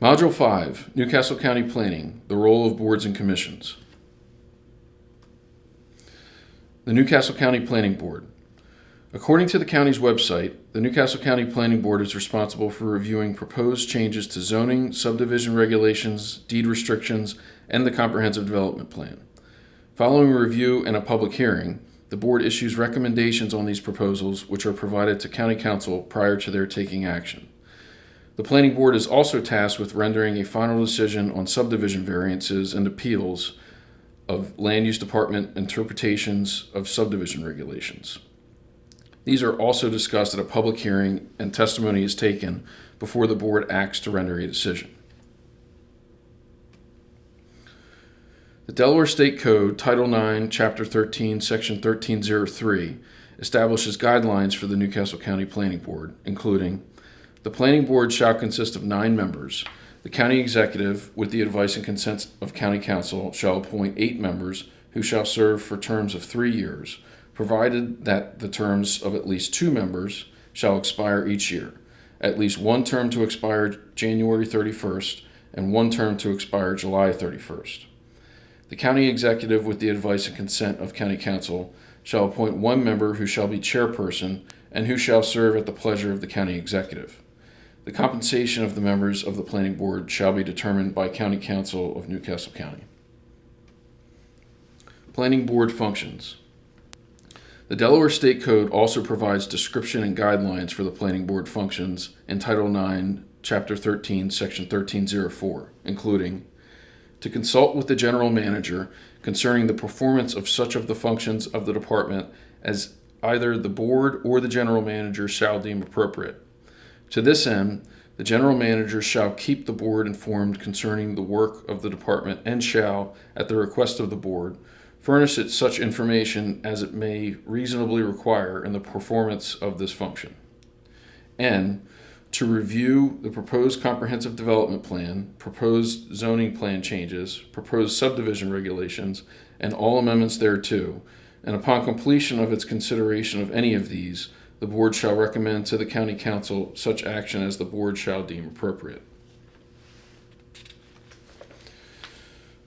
Module 5, Newcastle County Planning, the role of boards and commissions. The Newcastle County Planning Board. According to the county's website, the Newcastle County Planning Board is responsible for reviewing proposed changes to zoning, subdivision regulations, deed restrictions, and the Comprehensive Development Plan. Following review and a public hearing, the board issues recommendations on these proposals, which are provided to County Council prior to their taking action. The Planning Board is also tasked with rendering a final decision on subdivision variances and appeals of Land Use Department interpretations of subdivision regulations. These are also discussed at a public hearing, and testimony is taken before the board acts to render a decision. The Delaware State Code, Title 9, Chapter 13, Section 1303, establishes guidelines for the Newcastle County Planning Board, including: the Planning Board shall consist of 9 members. The County Executive, with the advice and consent of County Council, shall appoint 8 members who shall serve for terms of 3 years, provided that the terms of at least 2 members shall expire each year, at least one term to expire January 31st and one term to expire July 31st. The County Executive, with the advice and consent of County Council, shall appoint 1 member who shall be chairperson and who shall serve at the pleasure of the County Executive. The compensation of the members of the Planning Board shall be determined by County Council of Newcastle County. Planning Board functions. The Delaware State Code also provides description and guidelines for the Planning Board functions in Title 9, Chapter 13, Section 1304, including: to consult with the General Manager concerning the performance of such of the functions of the department as either the Board or the General Manager shall deem appropriate. To this end, the General Manager shall keep the Board informed concerning the work of the department and shall, at the request of the Board, furnish it such information as it may reasonably require in the performance of this function. And to review the proposed Comprehensive Development Plan, proposed zoning plan changes, proposed subdivision regulations, and all amendments thereto, and upon completion of its consideration of any of these, the Board shall recommend to the County Council such action as the Board shall deem appropriate.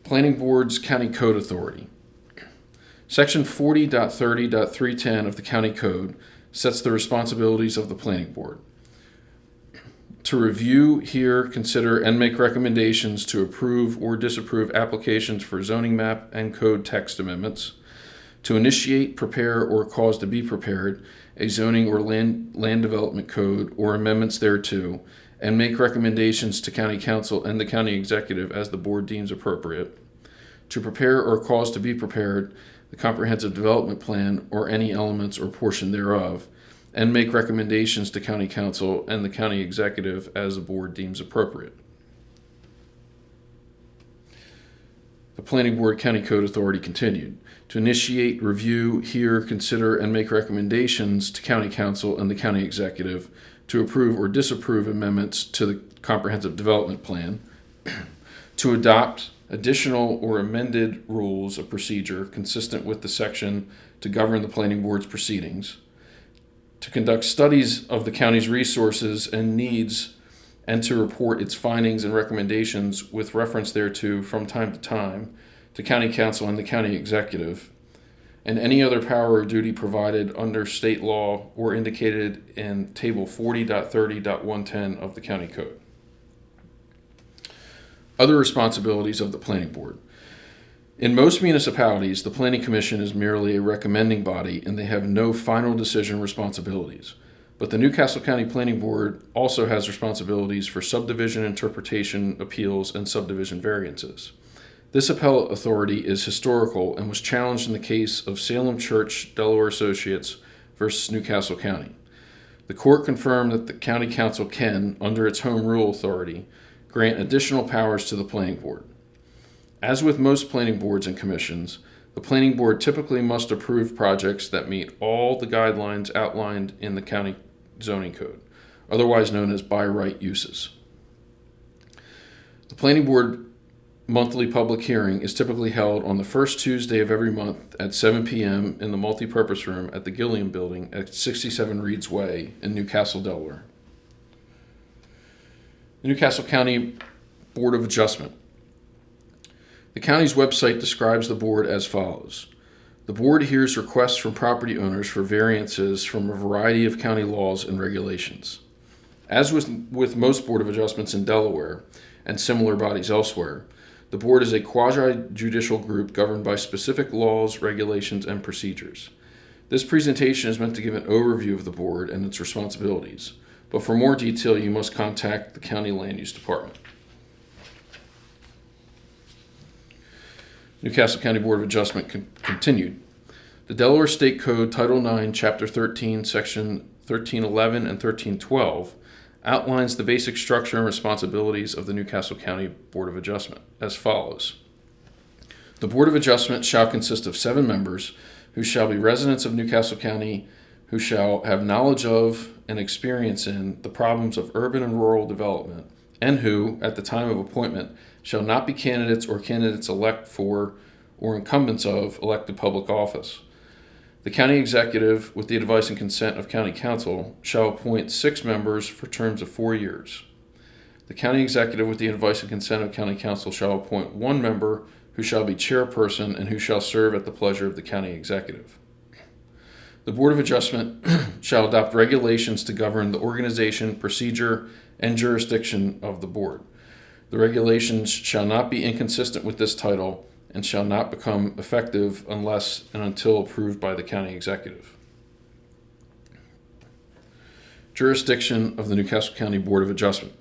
Planning Board's County Code Authority. Section 40.30.310 of the County Code sets the responsibilities of the Planning Board: to review, hear, consider, and make recommendations to approve or disapprove applications for zoning map and code text amendments, to initiate, prepare, or cause to be prepared a zoning or land development code or amendments thereto, and make recommendations to County Council and the County Executive as the Board deems appropriate, to prepare or cause to be prepared the Comprehensive Development Plan or any elements or portion thereof, and make recommendations to County Council and the County Executive as the Board deems appropriate. The Planning Board County Code Authority continued: to initiate, review, hear, consider, and make recommendations to County Council and the County Executive to approve or disapprove amendments to the Comprehensive Development Plan, to adopt additional or amended rules of procedure consistent with the section to govern the Planning Board's proceedings, to conduct studies of the county's resources and needs, and to report its findings and recommendations with reference thereto from time to time to County Council and the County Executive, and any other power or duty provided under state law or indicated in Table 40.30.110 of the County Code. Other responsibilities of the Planning Board. In most municipalities, the Planning Commission is merely a recommending body and they have no final decision responsibilities. But the Newcastle County Planning Board also has responsibilities for subdivision interpretation, appeals, and subdivision variances. This appellate authority is historical and was challenged in the case of Salem Church Delaware Associates versus Newcastle County. The court confirmed that the County Council can, under its home rule authority, grant additional powers to the Planning Board. As with most planning boards and commissions, the Planning Board typically must approve projects that meet all the guidelines outlined in the County Zoning Code, otherwise known as by right uses. The Planning Board monthly public hearing is typically held on the first Tuesday of every month at 7 p.m. in the multipurpose room at the Gilliam Building at 67 Reeds Way in Newcastle, Delaware. The Newcastle County Board of Adjustment. The county's website describes the board as follows. The board hears requests from property owners for variances from a variety of county laws and regulations. As with most Board of Adjustments in Delaware and similar bodies elsewhere, the board is a quasi-judicial group governed by specific laws, regulations, and procedures. This presentation is meant to give an overview of the board and its responsibilities, but for more detail, you must contact the County Land Use Department. Newcastle County Board of Adjustment continued. The Delaware State Code, Title IX, Chapter 13, Section 1311 and 1312 outlines the basic structure and responsibilities of the Newcastle County Board of Adjustment as follows. The Board of Adjustment shall consist of 7 members who shall be residents of Newcastle County, who shall have knowledge of and experience in the problems of urban and rural development, and who, at the time of appointment, shall not be candidates or candidates elect for or incumbents of elected public office. The county executive, with the advice and consent of county council, shall appoint 6 members for terms of 4 years. The county executive, with the advice and consent of county council, shall appoint 1 member who shall be chairperson and who shall serve at the pleasure of the county executive. The Board of Adjustment shall adopt regulations to govern the organization, procedure, and jurisdiction of the board. The regulations shall not be inconsistent with this title and shall not become effective unless and until approved by the county executive. Jurisdiction of the Newcastle County Board of Adjustment.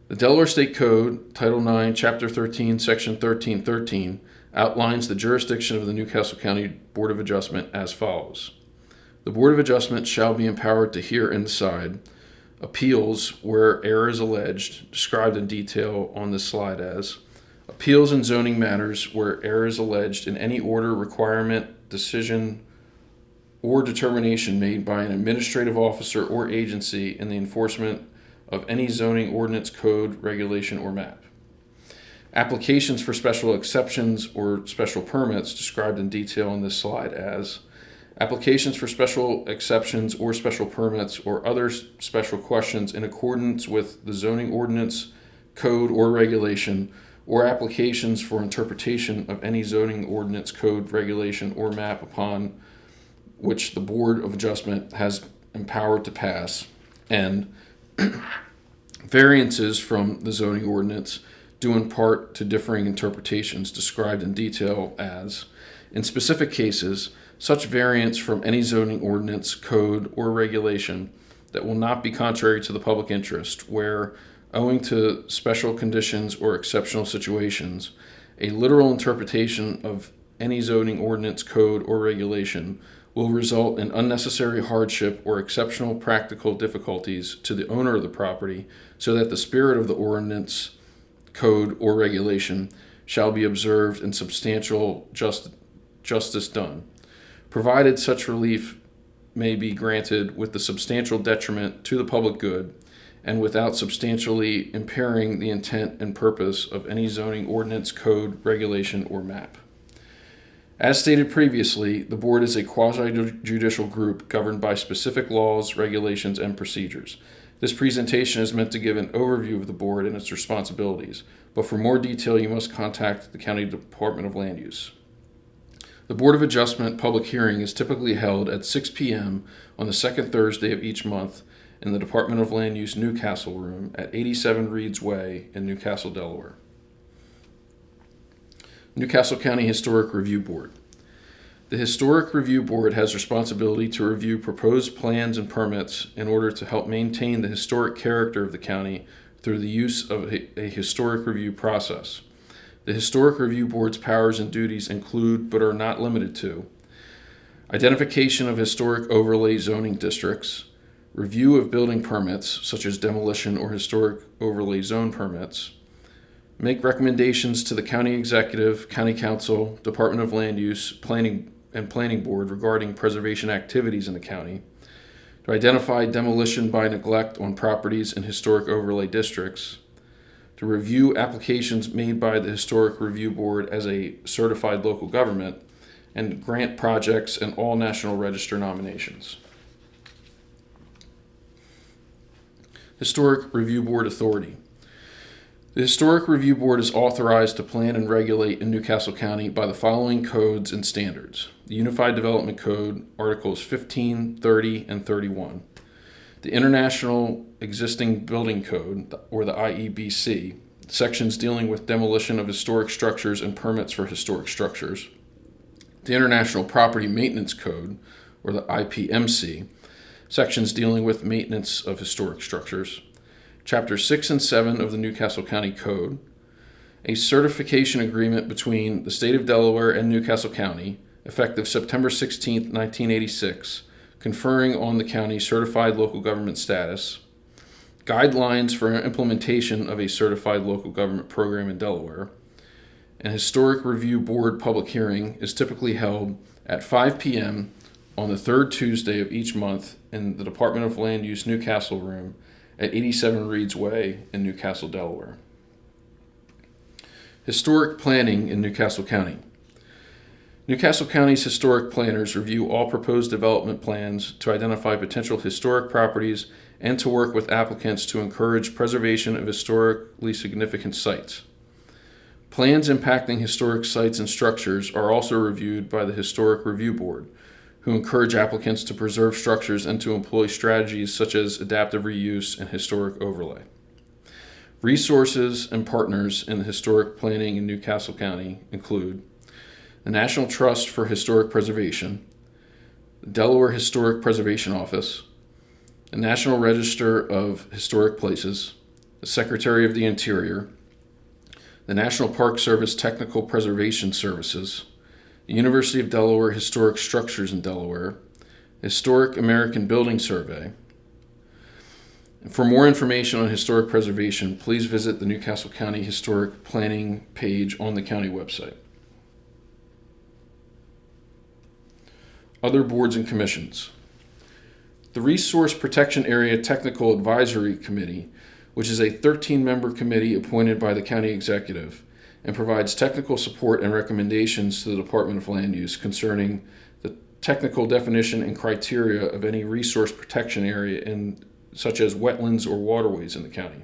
The Delaware State Code, Title IX, Chapter 13, Section 1313, outlines the jurisdiction of the Newcastle County Board of Adjustment as follows. The Board of Adjustment shall be empowered to hear and decide appeals where error is alleged, described in detail on this slide as appeals in zoning matters where error is alleged in any order, requirement, decision, or determination made by an administrative officer or agency in the enforcement of any zoning ordinance, code, regulation, or map. Applications for special exceptions or special permits described in detail on this slide as applications for special exceptions or special permits or other special questions in accordance with the zoning ordinance, code, or regulation, or applications for interpretation of any zoning ordinance, code, regulation, or map upon which the Board of Adjustment has empowered to pass, and variances from the zoning ordinance due in part to differing interpretations described in detail as, in specific cases, such variance from any zoning ordinance, code, or regulation that will not be contrary to the public interest, where, owing to special conditions or exceptional situations, a literal interpretation of any zoning ordinance, code, or regulation will result in unnecessary hardship or exceptional practical difficulties to the owner of the property, so that the spirit of the ordinance, code, or regulation shall be observed and substantial justice done, provided such relief may be granted with the substantial detriment to the public good and without substantially impairing the intent and purpose of any zoning ordinance, code, regulation, or map. As stated previously, the board is a quasi-judicial group governed by specific laws, regulations, and procedures. This presentation is meant to give an overview of the board and its responsibilities, but for more detail, you must contact the County Department of Land Use. The Board of Adjustment public hearing is typically held at 6 p.m. on the second Thursday of each month in the Department of Land Use Newcastle Room at 87 Reeds Way in Newcastle, Delaware. Newcastle County Historic Review Board. The Historic Review Board has responsibility to review proposed plans and permits in order to help maintain the historic character of the county through the use of a historic review process. The Historic Review Board's powers and duties include, but are not limited to, identification of historic overlay zoning districts, review of building permits, such as demolition or historic overlay zone permits, make recommendations to the county executive, county council, Department of Land Use, planning board regarding preservation activities in the county, to identify demolition by neglect on properties in historic overlay districts, to review applications made by the Historic Review Board as a certified local government, and grant projects and all National Register nominations. Historic Review Board Authority. The Historic Review Board is authorized to plan and regulate in Newcastle County by the following codes and standards: the Unified Development Code, Articles 15, 30, and 31. The International Existing Building Code, or the IEBC, sections dealing with demolition of historic structures and permits for historic structures. The International Property Maintenance Code, or the IPMC, sections dealing with maintenance of historic structures. Chapter 6 and 7 of the Newcastle County Code, a certification agreement between the State of Delaware and Newcastle County, effective September 16, 1986, conferring on the county certified local government status, guidelines for implementation of a certified local government program in Delaware. An Historic Review Board public hearing is typically held at 5 p.m. on the third Tuesday of each month in the Department of Land Use Newcastle Room at 87 Reeds Way in Newcastle, Delaware. Historic planning in Newcastle County. Newcastle County's historic planners review all proposed development plans to identify potential historic properties and to work with applicants to encourage preservation of historically significant sites. Plans impacting historic sites and structures are also reviewed by the Historic Review Board, who encourage applicants to preserve structures and to employ strategies such as adaptive reuse and historic overlay. Resources and partners in the historic planning in Newcastle County include the National Trust for Historic Preservation, the Delaware Historic Preservation Office, the National Register of Historic Places, the Secretary of the Interior, the National Park Service Technical Preservation Services, the University of Delaware Historic Structures in Delaware, Historic American Building Survey. For more information on historic preservation, please visit the Newcastle County Historic Planning page on the county website. Other boards and commissions. The Resource Protection Area Technical Advisory Committee, which is a 13-member committee appointed by the county executive, and provides technical support and recommendations to the Department of Land Use concerning the technical definition and criteria of any resource protection area such as wetlands or waterways in the county.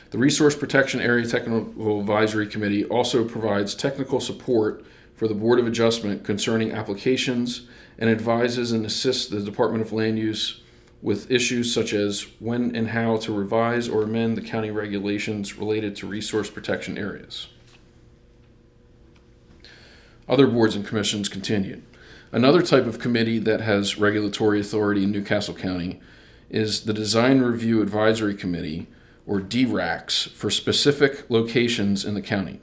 The Resource Protection Area Technical Advisory Committee also provides technical support for the Board of Adjustment concerning applications and advises and assists the Department of Land Use with issues such as when and how to revise or amend the county regulations related to resource protection areas. Other boards and commissions continued. Another type of committee that has regulatory authority in Newcastle County is the Design Review Advisory Committee, or DRACs, for specific locations in the county.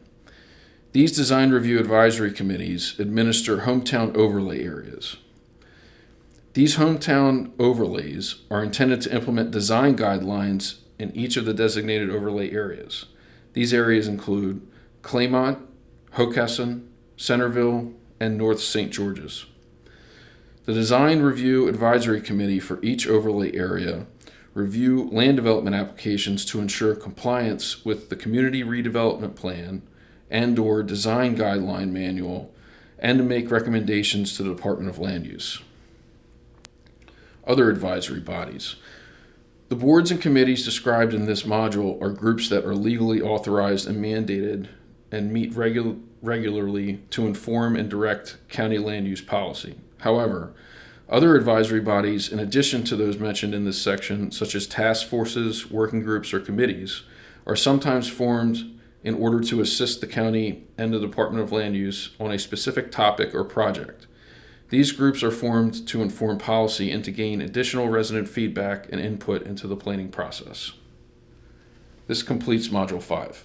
These Design Review Advisory Committees administer hometown overlay areas. These hometown overlays are intended to implement design guidelines in each of the designated overlay areas. These areas include Claymont, Hockessin, Centerville, and North St. George's. The Design Review Advisory Committee for each overlay area review land development applications to ensure compliance with the Community Redevelopment Plan and/or Design Guideline Manual, and to make recommendations to the Department of Land Use. Other advisory bodies. The boards and committees described in this module are groups that are legally authorized and mandated and meet regularly to inform and direct county land use policy. However, other advisory bodies, in addition to those mentioned in this section, such as task forces, working groups, or committees, are sometimes formed in order to assist the county and the Department of Land Use on a specific topic or project. These groups are formed to inform policy and to gain additional resident feedback and input into the planning process. This completes Module 5.